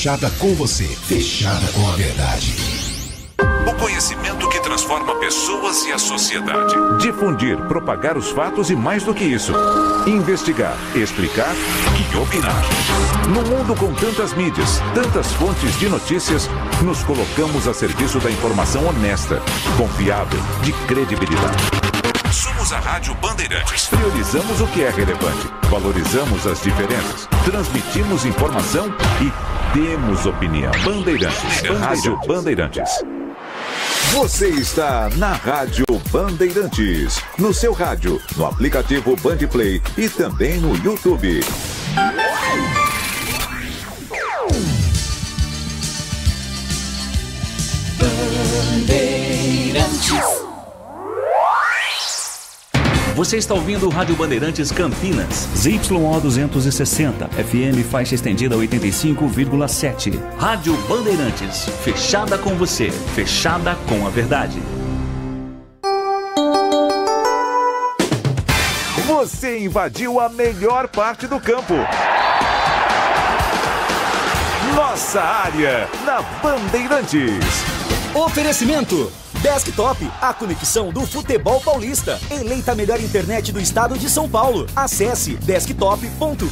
fechada com você, fechada com a verdade. O conhecimento que transforma pessoas e a sociedade. Difundir, propagar os fatos e mais do que isso, investigar, explicar e opinar. No mundo com tantas mídias, tantas fontes de notícias, nos colocamos a serviço da informação honesta, confiável, de credibilidade. Somos a Rádio Bandeirantes. Priorizamos o que é relevante, valorizamos as diferenças, transmitimos informação e temos opinião. Bandeirantes. Rádio Bandeirantes. Você está na Rádio Bandeirantes, no seu rádio, no aplicativo Bandplay e também no YouTube. Bandeirantes. Você está ouvindo o Rádio Bandeirantes Campinas. ZYO 260, FM faixa estendida 85,7. Rádio Bandeirantes, fechada com você, fechada com a verdade. Você invadiu a melhor parte do campo. Nossa área, na Bandeirantes. Oferecimento Desktop, a conexão do futebol paulista. Eleita a melhor internet do estado de São Paulo. Acesse desktop.com.br.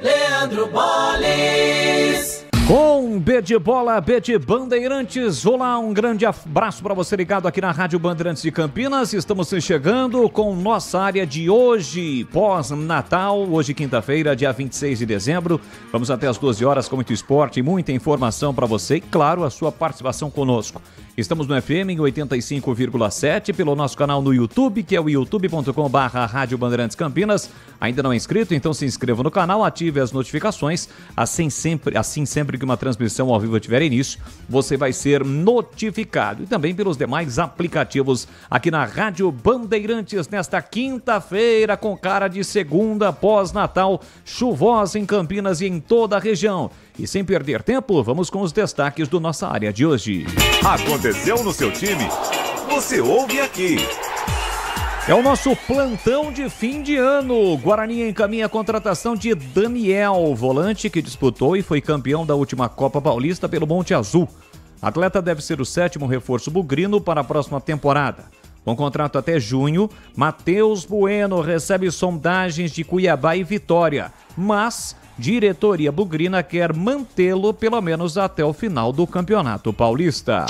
Leandro Boles. Com B de Bola, B de Bandeirantes. Olá, um grande abraço para você ligado aqui na Rádio Bandeirantes de Campinas. Estamos chegando com nossa área de hoje, pós-Natal. Hoje, quinta-feira, dia 26 de dezembro. Vamos até as 12 horas com muito esporte e muita informação para você. E, claro, a sua participação conosco. Estamos no FM em 85,7, pelo nosso canal no YouTube, que é o youtube.com/Rádio Bandeirantes Campinas. Ainda não é inscrito? Então se inscreva no canal, ative as notificações. Assim sempre que uma transmissão ao vivo tiver início, você vai ser notificado. E também pelos demais aplicativos aqui na Rádio Bandeirantes, nesta quinta-feira, com cara de segunda pós-Natal, chuvosa em Campinas e em toda a região. E sem perder tempo, vamos com os destaques do nossa área de hoje. Aconteceu no seu time? Você ouve aqui. É o nosso plantão de fim de ano. Guarani encaminha a contratação de Daniel, volante que disputou e foi campeão da última Copa Paulista pelo Monte Azul. Atleta deve ser o 7º reforço bugrino para a próxima temporada. Com contrato até junho, Matheus Bueno recebe sondagens de Cuiabá e Vitória, mas diretoria bugrina quer mantê-lo pelo menos até o final do Campeonato Paulista.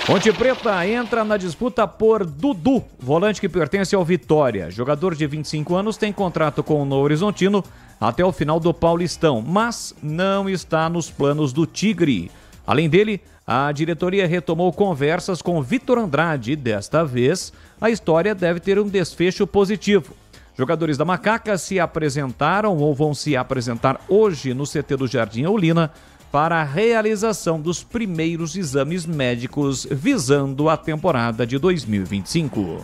Ponte Preta entra na disputa por Dudu, volante que pertence ao Vitória. Jogador de 25 anos tem contrato com o Novo Horizontino até o final do Paulistão, mas não está nos planos do Tigre. Além dele, a diretoria retomou conversas com Vitor Andrade e desta vez a história deve ter um desfecho positivo. Jogadores da Macaca se apresentaram ou vão se apresentar hoje no CT do Jardim Eulina para a realização dos primeiros exames médicos visando a temporada de 2025.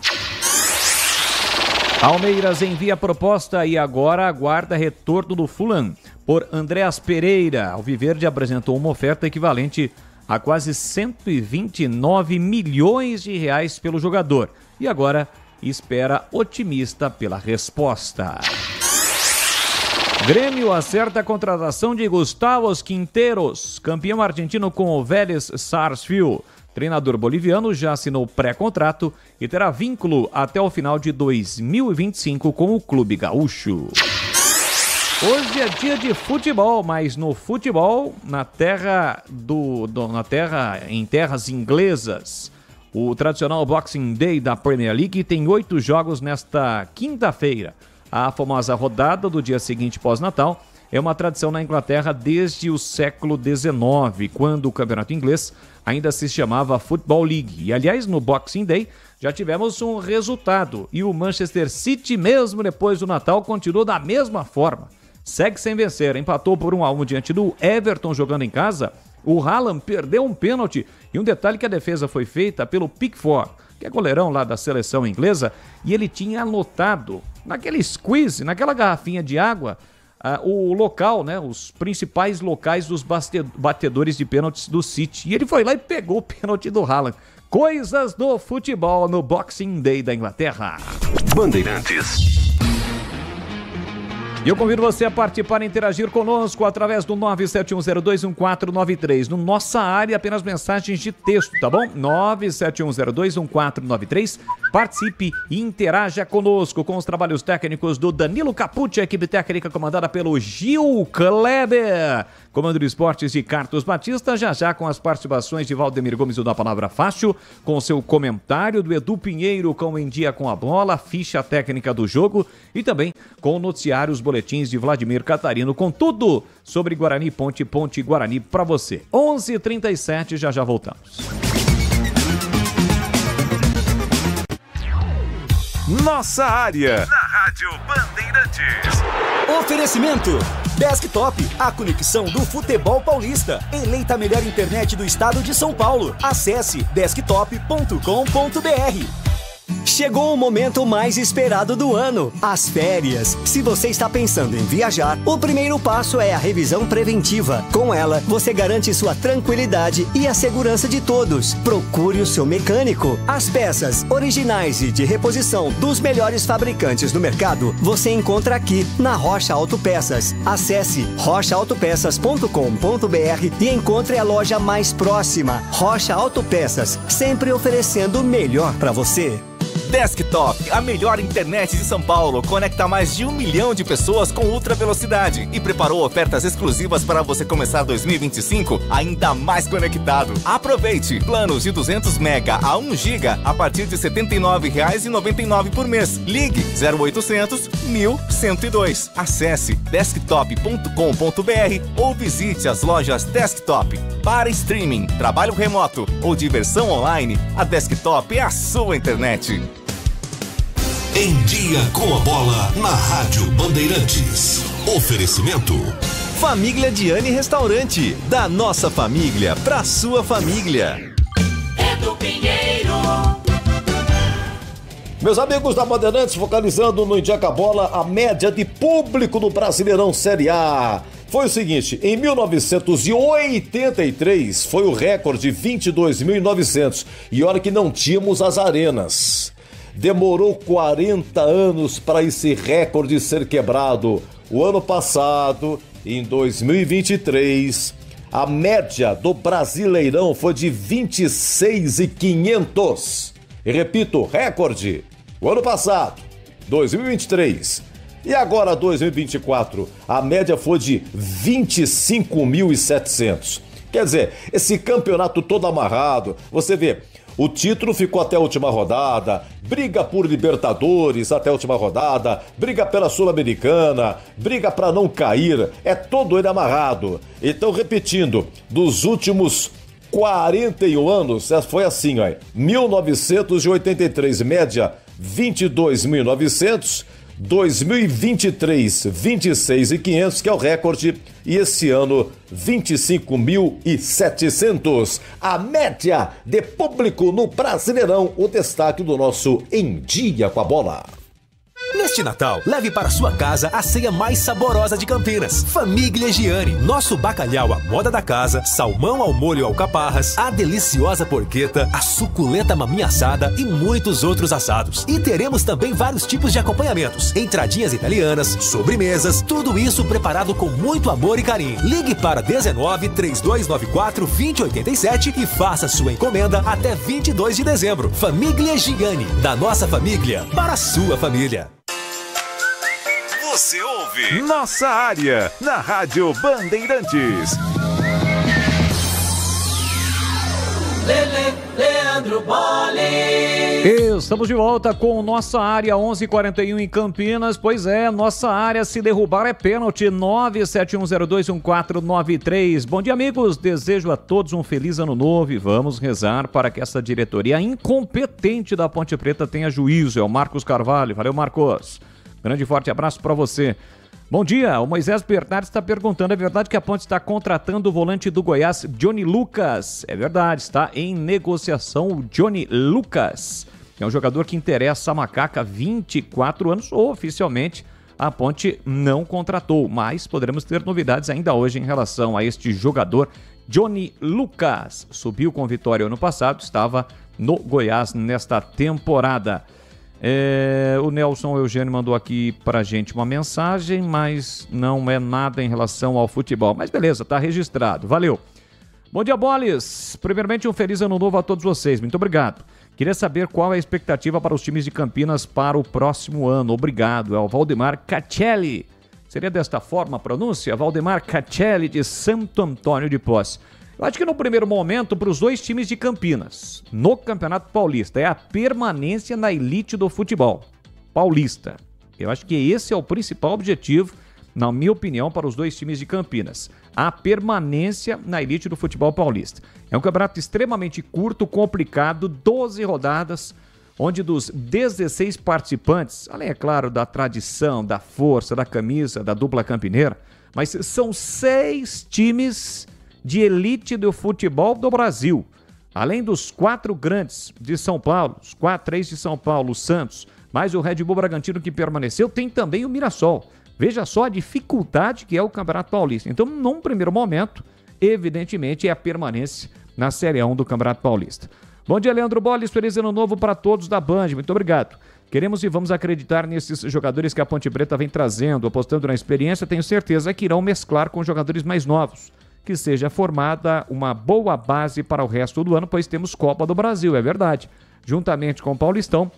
Palmeiras envia proposta e agora aguarda retorno do Fulham por Andreas Pereira. Alviverde apresentou uma oferta equivalente a quase 129 milhões de reais pelo jogador e agora espera otimista pela resposta. Grêmio acerta a contratação de Gustavo Quinteiros, campeão argentino com o Vélez Sarsfield. Treinador boliviano já assinou pré-contrato e terá vínculo até o final de 2025 com o clube gaúcho. Hoje é dia de futebol, mas no futebol, em terras inglesas. O tradicional Boxing Day da Premier League tem 8 jogos nesta quinta-feira. A famosa rodada do dia seguinte pós-Natal é uma tradição na Inglaterra desde o século XIX, quando o campeonato inglês ainda se chamava Football League. E, aliás, no Boxing Day já tivemos um resultado e o Manchester City, mesmo depois do Natal, continuou da mesma forma. Segue sem vencer, empatou por 1-1 diante do Everton jogando em casa. O Haaland perdeu um pênalti e um detalhe que a defesa foi feita pelo Pickford, que é goleirão lá da seleção inglesa, e ele tinha anotado naquele squeeze, naquela garrafinha de água, o local, né, os principais locais dos batedores de pênaltis do City. E ele foi lá e pegou o pênalti do Haaland. Coisas do futebol no Boxing Day da Inglaterra. Bandeirantes. E eu convido você a participar e interagir conosco através do 971021493. No Nossa Área, apenas mensagens de texto, tá bom? 971021493. Participe e interaja conosco com os trabalhos técnicos do Danilo Capucci, a equipe técnica comandada pelo Gil Kleber. Comando de Esportes de Carlos Batista, já com as participações de Valdemir Gomes do Da Palavra Fácil, com o seu comentário do Edu Pinheiro com o Em Dia com a Bola, ficha técnica do jogo e também com o noticiário, os boletins de Vladimir Catarino, com tudo sobre Guarani, Ponte Guarani para você. 11h37, já voltamos. Nossa Área, na Rádio Bandeirantes. Oferecimento Desktop, a conexão do futebol paulista. Eleita a melhor internet do estado de São Paulo. Acesse desktop.com.br. Chegou o momento mais esperado do ano, as férias. Se você está pensando em viajar, o primeiro passo é a revisão preventiva. Com ela, você garante sua tranquilidade e a segurança de todos. Procure o seu mecânico. As peças originais e de reposição dos melhores fabricantes do mercado, você encontra aqui na Rocha Autopeças. Acesse rochaautopeças.com.br e encontre a loja mais próxima. Rocha Autopeças, sempre oferecendo o melhor para você. Desktop, a melhor internet de São Paulo, conecta mais de 1 milhão de pessoas com ultra velocidade e preparou ofertas exclusivas para você começar 2025 ainda mais conectado. Aproveite! Planos de 200 mega a 1 giga a partir de R$ 79,99 por mês. Ligue 0800 1102. Acesse desktop.com.br ou visite as lojas Desktop. Para streaming, trabalho remoto ou diversão online, a Desktop é a sua internet. Em Dia com a Bola, na Rádio Bandeirantes. Oferecimento Família Diane Restaurante, da nossa família pra sua família. Edu Pinheiro. Meus amigos da Bandeirantes, focalizando no Em Dia com a Bola, a média de público do Brasileirão Série A foi o seguinte: em 1983 foi o recorde 22.900, e olha que não tínhamos as arenas. Demorou 40 anos para esse recorde ser quebrado. O ano passado, em 2023, a média do Brasileirão foi de 26.500. E repito, recorde. O ano passado, 2023. E agora, 2024, a média foi de 25.700. Quer dizer, esse campeonato todo amarrado, você vê, o título ficou até a última rodada, briga por Libertadores até a última rodada, briga pela Sul-Americana, briga para não cair, é todo ele amarrado. Então, repetindo, dos últimos 41 anos, foi assim, ó, 1983, média 22.900, 2023, 26.500, que é o recorde, e esse ano, 25.700. A média de público no Brasileirão, o destaque do nosso Em Dia com a Bola. Neste Natal, leve para sua casa a ceia mais saborosa de Campinas. Família Giani. Nosso bacalhau à moda da casa, salmão ao molho alcaparras, a deliciosa porqueta, a suculenta maminha assada e muitos outros assados. E teremos também vários tipos de acompanhamentos, entradinhas italianas, sobremesas, tudo isso preparado com muito amor e carinho. Ligue para 19-3294-2087 e faça sua encomenda até 22 de dezembro. Família Giani. Da nossa família, para a sua família. Você ouve Nossa Área, na Rádio Bandeirantes. Leandro Bolle. Estamos de volta com Nossa Área, 11h41 em Campinas. Pois é, Nossa Área, se derrubar é pênalti. 971021493. Bom dia, amigos. Desejo a todos um feliz ano novo e vamos rezar para que essa diretoria incompetente da Ponte Preta tenha juízo. É o Marcos Carvalho. Valeu, Marcos. Grande e forte abraço para você. Bom dia, o Moisés Bernardes está perguntando, é verdade que a Ponte está contratando o volante do Goiás, Johnny Lucas? É verdade, está em negociação o Johnny Lucas, que é um jogador que interessa a Macaca há 24 anos, ou oficialmente a Ponte não contratou, mas poderemos ter novidades ainda hoje em relação a este jogador, Johnny Lucas. Subiu com vitória ano passado, estava no Goiás nesta temporada. O Nelson Eugênio mandou aqui pra gente uma mensagem, mas não é nada em relação ao futebol. Mas beleza, tá registrado. Valeu. Bom dia, Boles. Primeiramente, um feliz ano novo a todos vocês. Muito obrigado. Queria saber qual é a expectativa para os times de Campinas para o próximo ano. Obrigado. É o Valdemar Cacelli. Seria desta forma a pronúncia? Valdemar Cacelli, de Santo Antônio de Posse. Eu acho que no primeiro momento, para os dois times de Campinas, no Campeonato Paulista, é a permanência na elite do futebol paulista. Eu acho que esse é o principal objetivo, na minha opinião, para os dois times de Campinas. A permanência na elite do futebol paulista. É um campeonato extremamente curto, complicado, 12 rodadas, onde dos 16 participantes, além, é claro, da tradição, da força, da camisa, da dupla campineira, mas são 6 times de elite do futebol do Brasil. Além dos 4 grandes de São Paulo, os 3 de São Paulo, o Santos, mais o Red Bull Bragantino que permaneceu, tem também o Mirassol. Veja só a dificuldade que é o Campeonato Paulista. Então, num primeiro momento, evidentemente, é a permanência na Série 1 do Campeonato Paulista. Bom dia, Leandro Boles. Feliz ano novo para todos da Band. Muito obrigado. Queremos e vamos acreditar nesses jogadores que a Ponte Preta vem trazendo, apostando na experiência. Tenho certeza que irão mesclar com jogadores mais novos. Que seja formada uma boa base para o resto do ano, pois temos Copa do Brasil, é verdade. Juntamente com o Paulistão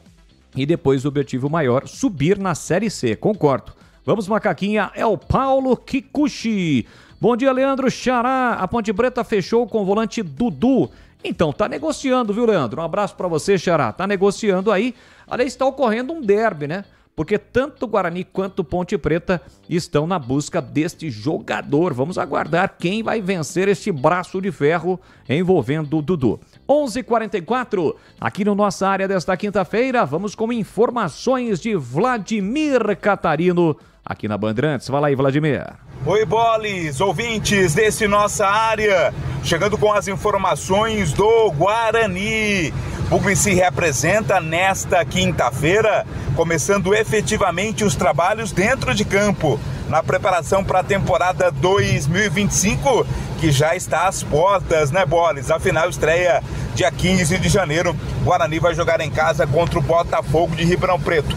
e depois o objetivo maior, subir na Série C. Concordo. Vamos, Macaquinha, é o Paulo Kikuchi. Bom dia, Leandro Xará. A Ponte Preta fechou com o volante Dudu. Então, tá negociando, viu, Leandro? Um abraço pra você, Xará. Tá negociando aí. Aliás, está ocorrendo um derby, né? Porque tanto o Guarani quanto o Ponte Preta estão na busca deste jogador. Vamos aguardar quem vai vencer este braço de ferro envolvendo o Dudu. 11h44, aqui no nossa área desta quinta-feira, vamos com informações de Vladimir Catarino, aqui na Bandeirantes. Fala aí, Vladimir. Oi, Boles, ouvintes desse nossa área, chegando com as informações do Guarani. Bugre se representa nesta quinta-feira, começando efetivamente os trabalhos dentro de campo, na preparação para a temporada 2025, que já está às portas, né, Boles? Afinal, estreia dia 15 de janeiro. Guarani vai jogar em casa contra o Botafogo de Ribeirão Preto.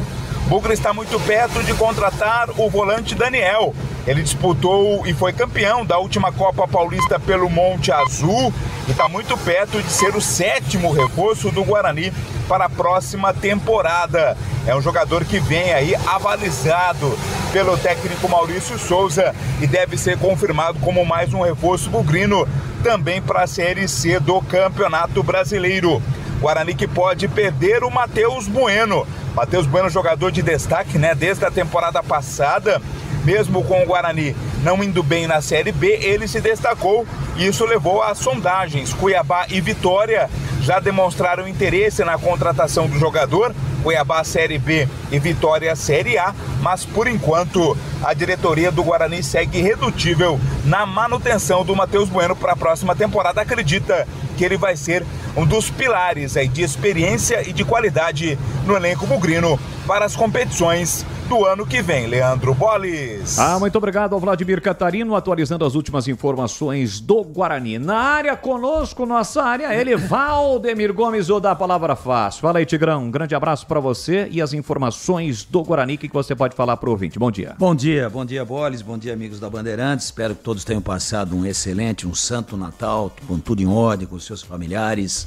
Bugre está muito perto de contratar o volante Daniel. Ele disputou e foi campeão da última Copa Paulista pelo Monte Azul e está muito perto de ser o 7º reforço do Guarani para a próxima temporada. É um jogador que vem aí avalizado pelo técnico Maurício Souza e deve ser confirmado como mais um reforço bugrino também para a Série C do Campeonato Brasileiro. Guarani que pode perder o Matheus Bueno. Matheus Bueno, jogador de destaque, né, desde a temporada passada. Mesmo com o Guarani não indo bem na Série B, ele se destacou e isso levou a sondagens. Cuiabá e Vitória já demonstraram interesse na contratação do jogador. Cuiabá Série B e Vitória Série A, mas por enquanto a diretoria do Guarani segue irredutível na manutenção do Matheus Bueno para a próxima temporada. Acredita que ele vai ser um dos pilares aí de experiência e de qualidade no elenco bugrino para as competições do ano que vem. Leandro Boles. Muito obrigado ao Vladimir Catarino, atualizando as últimas informações do Guarani. Na área conosco, nossa área, ele, Valdemir Gomes, o da Palavra Fácil. Fala aí, Tigrão, um grande abraço para você e as informações do Guarani que você pode falar para o ouvinte. Bom dia. Bom dia, Boles, bom dia, amigos da Bandeirantes. Espero que todos tenham passado um excelente, um santo Natal, com tudo em ordem, com seus familiares,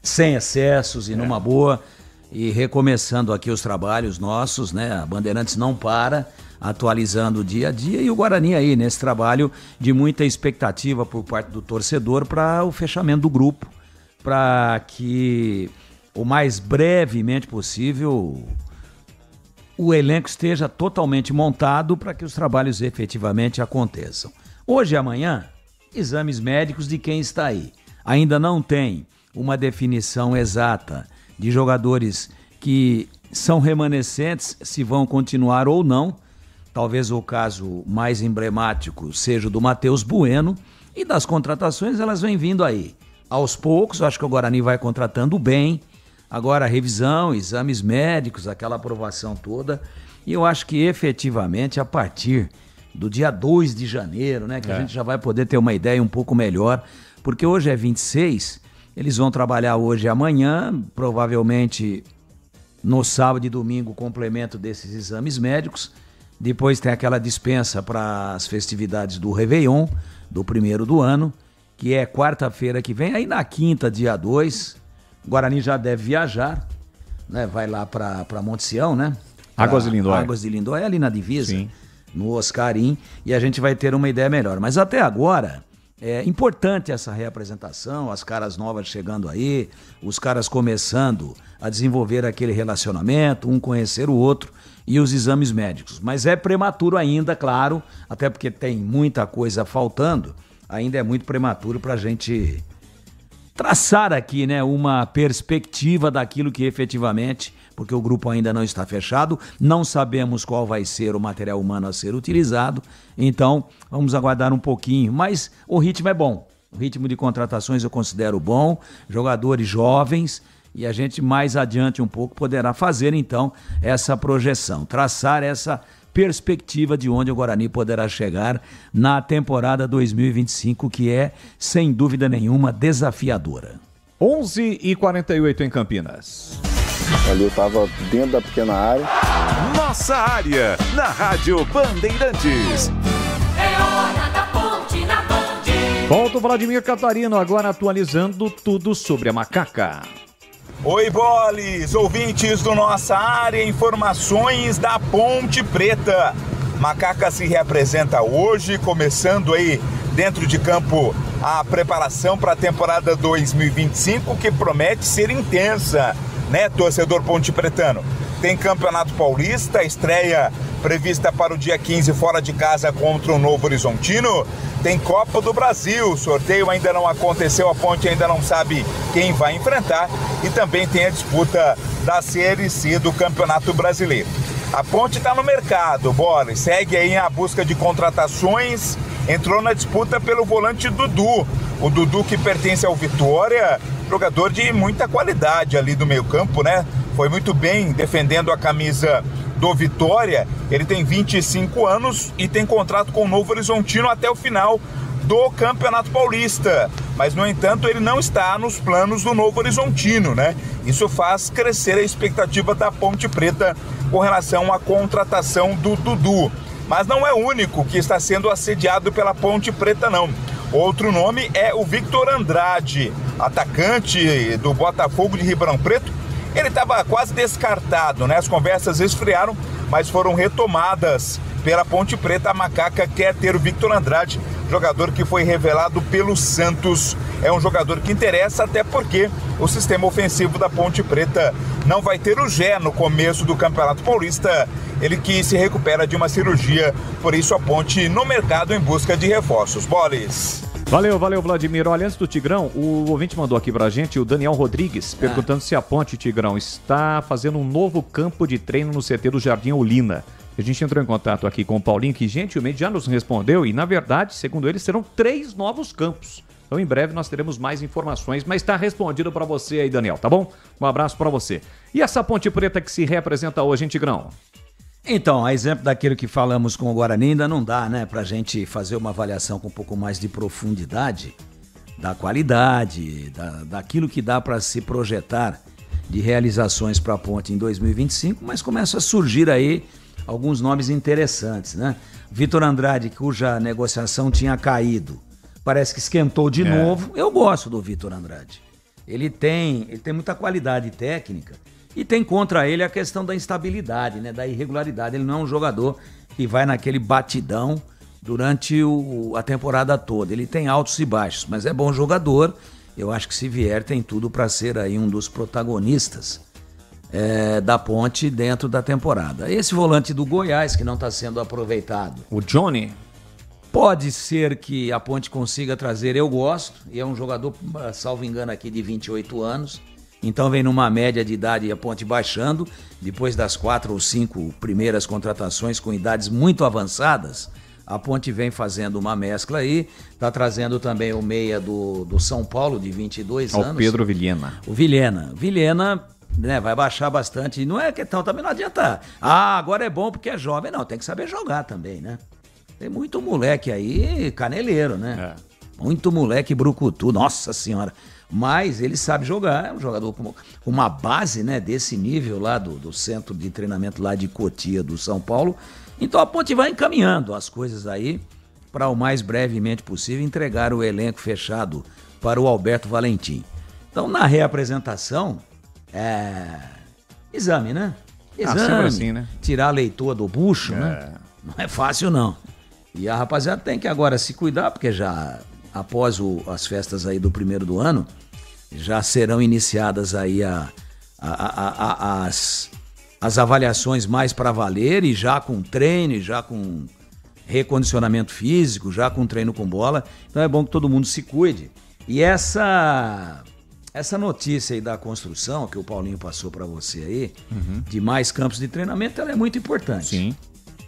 sem excessos e numa boa. E recomeçando aqui os trabalhos nossos, né? A Bandeirantes não para, atualizando o dia a dia, e o Guarani aí nesse trabalho de muita expectativa por parte do torcedor para o fechamento do grupo, para que o mais brevemente possível o elenco esteja totalmente montado para que os trabalhos efetivamente aconteçam. Hoje e amanhã, exames médicos de quem está aí. Ainda não tem uma definição exata de jogadores que são remanescentes, se vão continuar ou não. Talvez o caso mais emblemático seja o do Matheus Bueno, e das contratações elas vêm vindo aí. Aos poucos, acho que o Guarani vai contratando bem, agora a revisão, exames médicos, aquela aprovação toda, e eu acho que efetivamente a partir do dia 2 de janeiro, né, que a gente já vai poder ter uma ideia um pouco melhor, porque hoje é 26, eles vão trabalhar hoje e amanhã, provavelmente no sábado e domingo o complemento desses exames médicos. Depois tem aquela dispensa para as festividades do Réveillon, do primeiro do ano, que é quarta-feira que vem. Aí na quinta, dia 2, o Guarani já deve viajar, né? Vai lá para Monte Sião, né? Águas de Lindóia. Águas de Lindóia, ali na divisa, Sim. no Oscarim, e a gente vai ter uma ideia melhor. Mas até agora, é importante essa reapresentação, as caras novas chegando aí, os caras começando a desenvolver aquele relacionamento, um conhecer o outro, e os exames médicos. Mas é prematuro ainda, claro, até porque tem muita coisa faltando, ainda é muito prematuro para a gente traçar aqui, né, uma perspectiva daquilo que efetivamente, porque o grupo ainda não está fechado, não sabemos qual vai ser o material humano a ser utilizado, então vamos aguardar um pouquinho, mas o ritmo é bom, o ritmo de contratações eu considero bom, jogadores jovens, e a gente mais adiante um pouco poderá fazer então essa projeção, traçar essa perspectiva de onde o Guarani poderá chegar na temporada 2025, que é, sem dúvida nenhuma, desafiadora. 11h48 em Campinas. Ali eu estava dentro da pequena área. Nossa área, na Rádio Bandeirantes. É hora da ponte na Band. Volta o Vladimir Catarino, agora atualizando tudo sobre a macaca. Oi, boles, ouvintes do Nossa Área, informações da Ponte Preta. Macaca se reapresenta hoje, começando aí dentro de campo a preparação para a temporada 2025, que promete ser intensa, né, torcedor ponte pretano? Tem Campeonato Paulista, estreia prevista para o dia 15 fora de casa contra o Novo Horizontino. Tem Copa do Brasil, sorteio ainda não aconteceu, a Ponte ainda não sabe quem vai enfrentar. E também tem a disputa da Série C do Campeonato Brasileiro. A Ponte está no mercado, bora, segue aí a busca de contratações, entrou na disputa pelo volante Dudu. O Dudu que pertence ao Vitória, jogador de muita qualidade ali do meio campo, né? Foi muito bem defendendo a camisa do Vitória. Ele tem 25 anos e tem contrato com o Novo Horizontino até o final do Campeonato Paulista. Mas, no entanto, ele não está nos planos do Novo Horizontino, né? Isso faz crescer a expectativa da Ponte Preta com relação à contratação do Dudu. Mas não é o único que está sendo assediado pela Ponte Preta, não. Outro nome é o Victor Andrade, atacante do Botafogo de Ribeirão Preto. Ele estava quase descartado, né? As conversas esfriaram, mas foram retomadas pela Ponte Preta. A Macaca quer ter o Victor Andrade, jogador que foi revelado pelo Santos. É um jogador que interessa, até porque o sistema ofensivo da Ponte Preta não vai ter o Gé no começo do Campeonato Paulista. Ele que se recupera de uma cirurgia, por isso a Ponte no mercado em busca de reforços. Boles! Valeu, Vladimir. Olha, antes do Tigrão, o ouvinte mandou aqui pra gente, o Daniel Rodrigues, perguntando se a Ponte, Tigrão, está fazendo um novo campo de treino no CT do Jardim Olinda. A gente entrou em contato aqui com o Paulinho, que gentilmente já nos respondeu, e na verdade, segundo ele, serão 3 novos campos. Então em breve nós teremos mais informações, mas está respondido para você aí, Daniel, tá bom? Um abraço para você. E essa Ponte Preta que se representa hoje, hein, Tigrão? Então, a exemplo daquilo que falamos com o Guarani, ainda não dá, né, pra gente fazer uma avaliação com um pouco mais de profundidade da qualidade, daquilo que dá para se projetar de realizações para a Ponte em 2025, mas começam a surgir aí alguns nomes interessantes, né? Vitor Andrade, cuja negociação tinha caído, parece que esquentou de novo. Eu gosto do Vitor Andrade. Ele tem muita qualidade técnica. E tem contra ele a questão da instabilidade, né, da irregularidade. Ele não é um jogador que vai naquele batidão durante a temporada toda. Ele tem altos e baixos, mas é bom jogador. Eu acho que se vier tem tudo para ser aí um dos protagonistas da Ponte dentro da temporada. Esse volante do Goiás que não está sendo aproveitado. O Johnny? Pode ser que a Ponte consiga trazer, eu gosto. E é um jogador, salvo engano aqui, de 28 anos. Então vem numa média de idade a Ponte baixando, depois das 4 ou 5 primeiras contratações com idades muito avançadas, a Ponte vem fazendo uma mescla aí, tá trazendo também o meia do São Paulo, de 22 anos. O Pedro Vilhena. O Vilhena, né, vai baixar bastante, não é questão, também não adianta, agora é bom porque é jovem, não, tem que saber jogar também, né? Tem muito moleque aí, caneleiro, né? Muito moleque brucutu, nossa senhora. mas ele sabe jogar, é um jogador com uma base, né, desse nível lá do centro de treinamento lá de Cotia, do São Paulo. Então a Ponte vai encaminhando as coisas aí para o mais brevemente possível entregar o elenco fechado para o Alberto Valentim. Então na reapresentação, exame, né? Exame, assim, né? Tirar a leitoa do bucho, né? Não é fácil não. E a rapaziada tem que agora se cuidar, porque já após as festas aí do primeiro do ano, já serão iniciadas aí as avaliações mais para valer, e já com treino, e já com recondicionamento físico, já com treino com bola. Então é bom que todo mundo se cuide. E essa notícia aí da construção que o Paulinho passou para você aí, de mais campos de treinamento, ela é muito importante. Sim.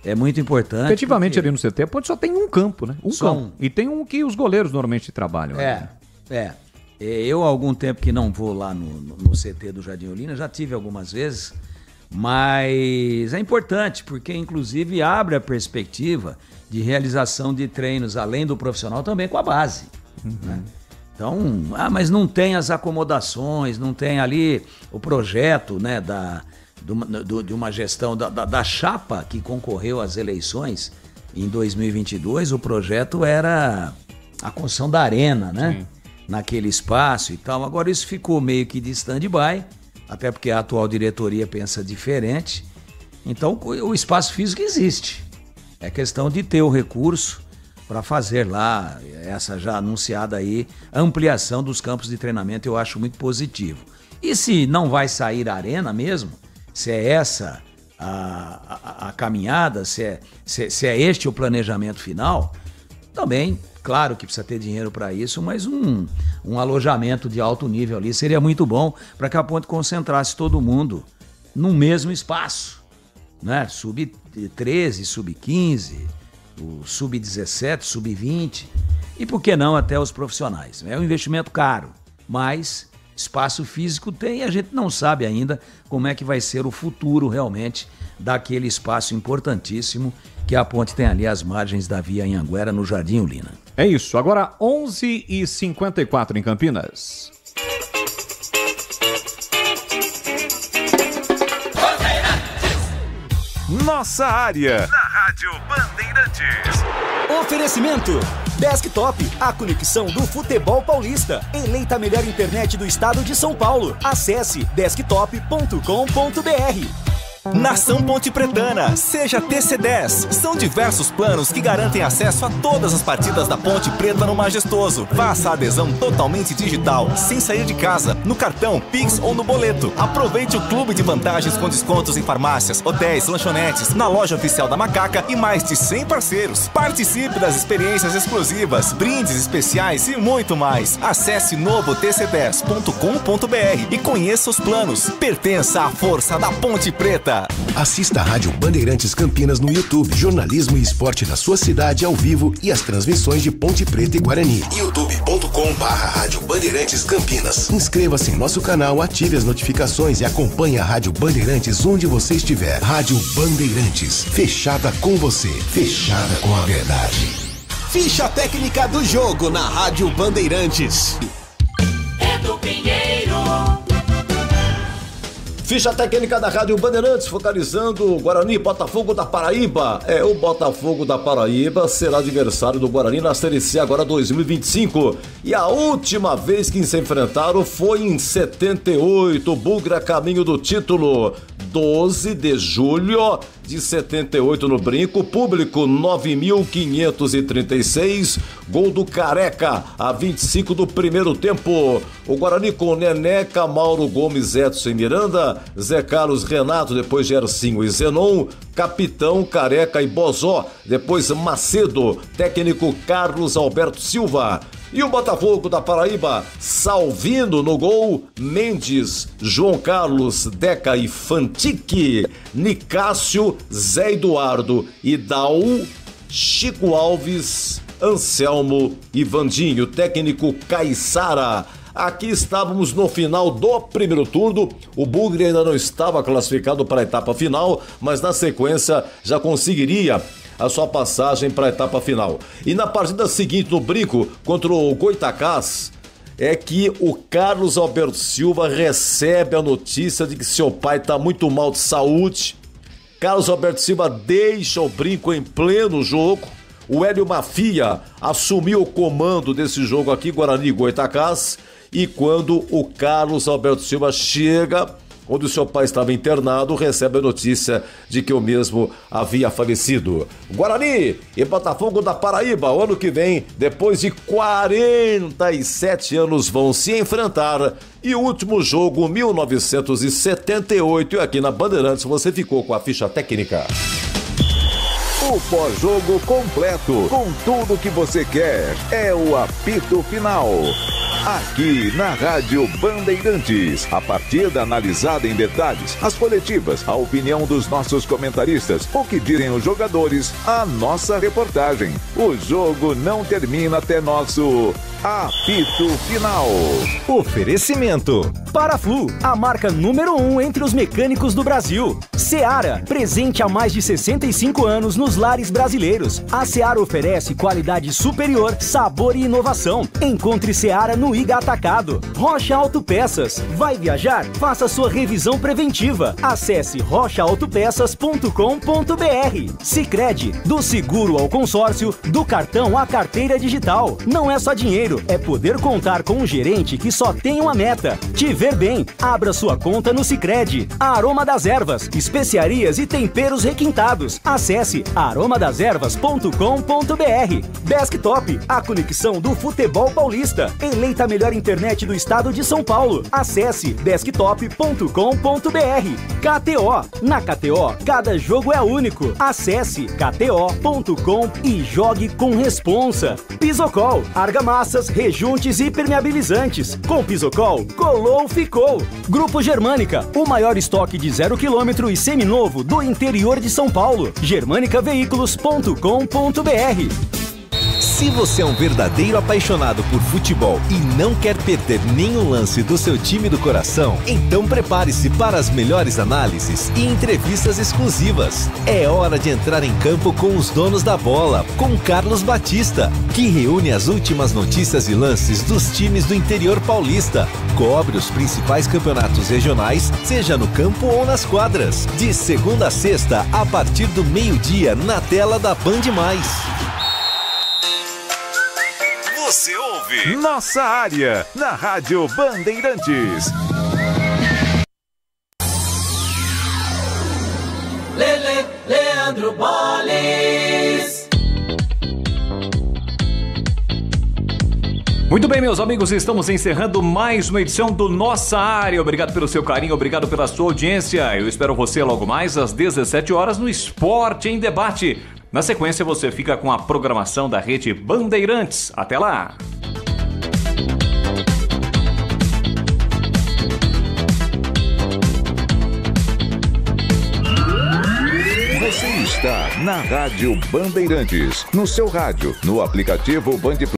É muito importante. Efetivamente, ali no CT, pode só tem um campo, né? Um campo. E tem um que os goleiros normalmente trabalham. Eu, há algum tempo que não vou lá no CT do Jardim Olina, já tive algumas vezes, mas é importante, porque inclusive abre a perspectiva de realização de treinos, além do profissional, também com a base. Né? Então, mas não tem as acomodações, não tem ali o projeto, né, de uma gestão da chapa que concorreu às eleições em 2022. O projeto era a construção da arena, né? Sim. Naquele espaço e tal. Agora isso ficou meio que de stand-by, até porque a atual diretoria pensa diferente. Então o espaço físico existe. É questão de ter o recurso para fazer lá essa já anunciada aí ampliação dos campos de treinamento. Eu acho muito positivo. E se não vai sair a arena mesmo, se é essa a caminhada, se é este o planejamento final, também, claro que precisa ter dinheiro para isso, mas um alojamento de alto nível ali seria muito bom para que a Ponte concentrasse todo mundo no mesmo espaço, né? Sub-13, sub-15, o sub-17, sub-20 e por que não até os profissionais. É um investimento caro, mas espaço físico tem, e a gente não sabe ainda como é que vai ser o futuro realmente daquele espaço importantíssimo que a Ponte tem ali às margens da Via Anhanguera, no Jardim Olina. É isso, agora 11h54 em Campinas. Nossa área, na Rádio Bandeirantes. Oferecimento Desktop, a conexão do futebol paulista. Eleita a melhor internet do estado de São Paulo. Acesse desktop.com.br. Nação Ponte Pretana, seja TC10. São diversos planos que garantem acesso a todas as partidas da Ponte Preta no Majestoso. Faça a adesão totalmente digital, sem sair de casa, no cartão, Pix ou no boleto. Aproveite o clube de vantagens com descontos em farmácias, hotéis, lanchonetes, na loja oficial da Macaca e mais de 100 parceiros. Participe das experiências exclusivas, brindes especiais e muito mais. Acesse novotc10.com.br e conheça os planos. Pertença à força da Ponte Preta. Assista a Rádio Bandeirantes Campinas no YouTube. Jornalismo e esporte da sua cidade ao vivo e as transmissões de Ponte Preta e Guarani. youtube.com/Rádio Bandeirantes Campinas. Inscreva-se em nosso canal, ative as notificações e acompanhe a Rádio Bandeirantes onde você estiver. Rádio Bandeirantes, fechada com você, fechada com a verdade. Ficha técnica do jogo na Rádio Bandeirantes. Edu Pinheiro. Ficha técnica da Rádio Bandeirantes, focalizando Guarani, Botafogo da Paraíba. O Botafogo da Paraíba será adversário do Guarani na Série C agora 2025. E a última vez que se enfrentaram foi em 78, Bugra caminho do título. 12 de julho de 78 no Brinco, público 9.536, gol do Careca, a 25 do primeiro tempo. O Guarani com Neneca, Mauro Gomes, Edson e Miranda, Zé Carlos, Renato, depois Gercinho e Zenon, Capitão, Careca e Bozó, depois Macedo, técnico Carlos Alberto Silva. E o Botafogo da Paraíba, Salvino no gol, Mendes, João Carlos, Deca e Fantique, Nicásio, Zé Eduardo, Idaú, Chico Alves, Anselmo e Vandinho, técnico Caiçara. Aqui estávamos no final do primeiro turno, o Bugre ainda não estava classificado para a etapa final, mas na sequência já conseguiria a sua passagem para a etapa final. E na partida seguinte no Brinco contra o Goitacás, é que o Carlos Alberto Silva recebe a notícia de que seu pai está muito mal de saúde. Carlos Alberto Silva deixa o brinco em pleno jogo. O Hélio Mafia assumiu o comando desse jogo aqui, Guarani e Goitacás. E quando o Carlos Alberto Silva chega, onde o seu pai estava internado, recebe a notícia de que o mesmo havia falecido. Guarani e Botafogo da Paraíba, ano que vem, depois de 47 anos, vão se enfrentar. E o último jogo, 1978, e aqui na Bandeirantes você ficou com a ficha técnica. O pós-jogo completo, com tudo que você quer, é o apito final. Aqui na Rádio Bandeirantes, a partida analisada em detalhes, as coletivas, a opinião dos nossos comentaristas, o que dizem os jogadores, a nossa reportagem. O jogo não termina até nosso apito final. Oferecimento Paraflu, a marca número 1 entre os mecânicos do Brasil. Seara, presente há mais de 65 anos nos lares brasileiros. A Seara oferece qualidade superior, sabor e inovação. Encontre Seara no Iga Atacado. Rocha Autopeças. Vai viajar? Faça sua revisão preventiva. Acesse rochaautopeças.com.br. Sicredi, do seguro ao consórcio, do cartão à carteira digital. Não é só dinheiro, é poder contar com um gerente que só tem uma meta: te ver bem. Abra sua conta no Sicredi. Aroma das Ervas, especiarias e temperos requintados. Acesse aromadeservas.com.br. Desktop, a conexão do futebol paulista. Eleita a melhor internet do estado de São Paulo. Acesse desktop.com.br. KTO, na KTO, cada jogo é único. Acesse kto.com e jogue com responsa. Pisocol, argamassas, rejuntes e impermeabilizantes. Com Pisocol, colou, ficou. Grupo Germânica, o maior estoque de 0 km e seminovo do interior de São Paulo. germanicaveículos.com.br. Se você é um verdadeiro apaixonado por futebol e não quer perder nenhum lance do seu time do coração, então prepare-se para as melhores análises e entrevistas exclusivas. É hora de entrar em campo com os donos da bola, com Carlos Batista, que reúne as últimas notícias e lances dos times do interior paulista. Cobre os principais campeonatos regionais, seja no campo ou nas quadras. De segunda a sexta, a partir do meio-dia, na tela da Band+. Você ouve Nossa Área, na Rádio Bandeirantes. Leandro Boles. Muito bem, meus amigos, estamos encerrando mais uma edição do Nossa Área. Obrigado pelo seu carinho, obrigado pela sua audiência. Eu espero você logo mais às 17 horas no Esporte em Debate. Na sequência, você fica com a programação da Rede Bandeirantes. Até lá! Você está na Rádio Bandeirantes, no seu rádio, no aplicativo Band